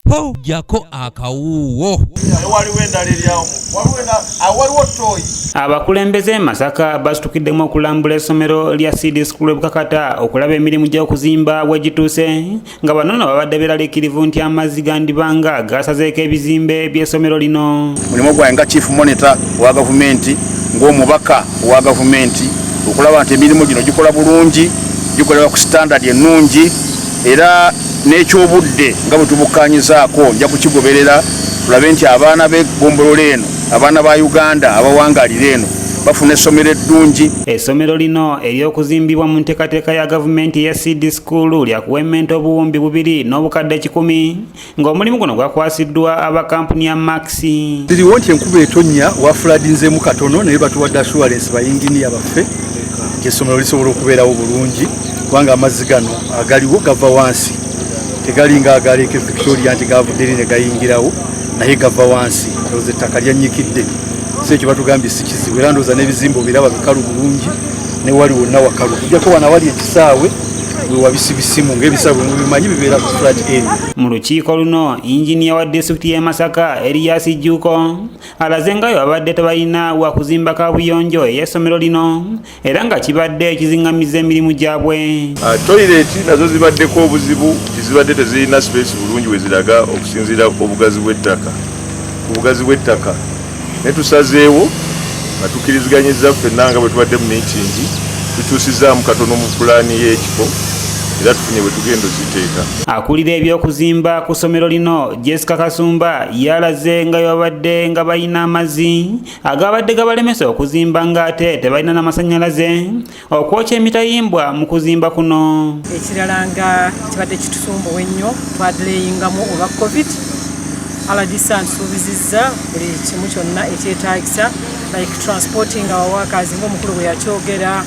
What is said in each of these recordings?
po jako akawuwo. Abakulembeze Masaka basitukiddemu okulambula essomero lya CD School Bukakata okulaba emirimu gy'okuzimba wegituuse nga bano babadde beeraliikirivu nti amazzi gandibanga gasazeeko ebizimbe by'essomero lino. Mulimu gwange nga chief monitor wa gavumenti ng'omubaka wa gavumenti okulaba nti emirimu gino gikola bulungi, gikolebwa ku standard ennungi era n'ekyobudde nga bwe tubukkaanyizaako nja kukigoberera tulabe nti abaana b'eggombolola eno abaana ba Uganda abawangalira eno bafuna essomero eddungi. Essomero lino ery'okuzimbibwa mu nteekateeka ya gavumenti ya CD School lyakuwemmenta obuwumbi 2,100,000 ng'omulimu guno gwakwasiddwa aba kampuni ya Maxi. Tiriwo nti enkuba etonnya wafuladinzeemu katono naye batuwadde assurance bayinginiya baffe essomero lisobola okubeerawo bulungi kubanga amazzi gano agaliwo gava wansi tegalinga agaleeka Victoria nti gavudde ne gayingirawo naye gava wansi ndowooza ettaka lyanyikidde si ekyo batugambye si kizibu era ndowooza n'ebizimbo biraba bikalu bulungi ne wali wonna wakalu kujjako wana wali ekisaawe wabisibisimu ng'ebisaawe mubimanyi bibeera ku flat area. Mu lukiiko luno injiniya wa disitulikiti y'e Masaka Elias Jjuuko alaze nga babadde tebalina wa kuzimba kaabuyonjo ey'essomero lino era nga kibadde kiziŋŋamizza emirimu gyabwe. Toyireti nazo zibaddeko obuzibu zibadde tezirina space bulungi we ziraga okusinziira obugazi bw'ettaka. Ku bugazi bw'ettaka ne tusazeewo nga tukkiriziganyizza ffenna nga bwe tubadde mu miitingi tukyusizaamu katono mu pulaani y'ekifo era tufunye bwe tugenda oziteeka. Akulira eby'okuzimba ku ssomero lino Jessica Kasumba yalaze nga babadde nga balina amazzi agabadde gabalemesa okuzimba ng'ate tebalina n'amasannyalaze okwokya emitayimbwa mu kuzimba kuno. Ekirala nga kibadde kitusumbuwa ennyo twadileyingamu olwa COVID. RDC nsuubizizza buli kimu kyonna ekyetaagisa like transporting our workers ng'omukulu bwe yakyogera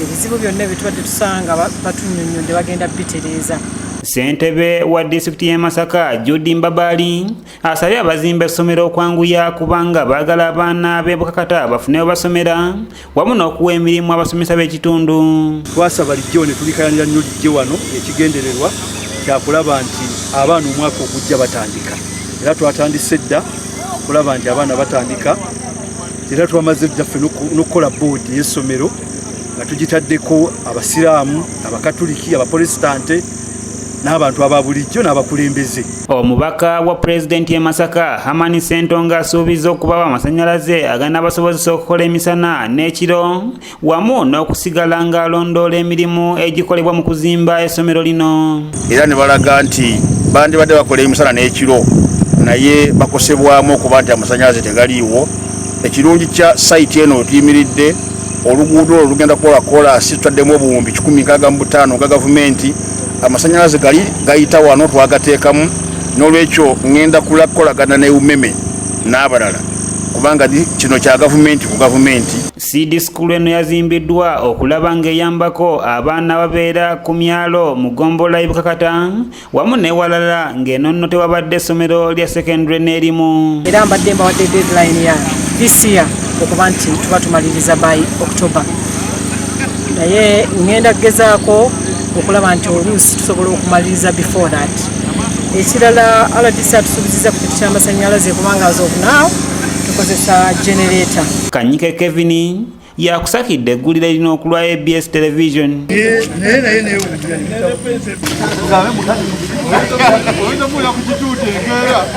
ebizibu byonna bitubadde tusanga batunnyonnyodde bagenda bitereeza. Ssentebe wa disitulikiti y'e Masaka Judy Mbabali asabye abazimba essomero okwanguya kubanga baagala abaana b'e Bukakata bafune we basomera wamu n'okuwa emirimu abasomesa b'ekitundu. Twasaba lijjo ne tulikayanira nnyo lijjo wano ekigendererwa kyakulaba nti abaana omwaka ogujja batandika era twatandise dda kulaba nti abaana batandika era twamaze ddaffe n'okukola boodi y'essomero nga tugitaddeko abasiraamu abakatuliki abaprotestante n'abantu aba bulijjo n'abakulembeze. Omubaka wa pulezidenti y'e Masaka Hamani Ssentonga asuubiza okubawa amasannyalaze aganabasobozesa okukola emisana n'ekiro wamu n'okusigala ng'alondoola emirimu egikolebwa mu kuzimba essomero lino. Era ne balaga nti bandibadde bakola emisana n'ekiro naye bakosebwamu okuba nti amasannyalaze tegaliiwo. Ekirungi kya sayiti eno wetuyimiridde oluguudo olwo lugenda kukola kolansi tutaddemu obuwumbi 165 ga gavumenti amasannyalaze gayita wano twagateekamu n'olwekyo ngenda kukolagana ne UMEME n'abalala kubanga kino kya gavumenti ku gavumenti. CD School eno yazimbiddwa okulaba ng'eyambako abaana babeera ku myalo mu ggombolola y'e Bukakata wamu n'ewalala ng'enonno tewabadde essomero lya secondary n'erimu. Era mbadde mbawadde deadline ya this year okuba nti tuba tumaliriza by October. Naye ngenda kugezaako okulaba nti oluusi tusobola okumaliriza before that. Ekirala RDC atusuubizizza ku kintu ky'amasannyalaze kubanga as of now tukozesa generator. Kanyike Kevin yakusakidde eggulire lino okulwa ABS television.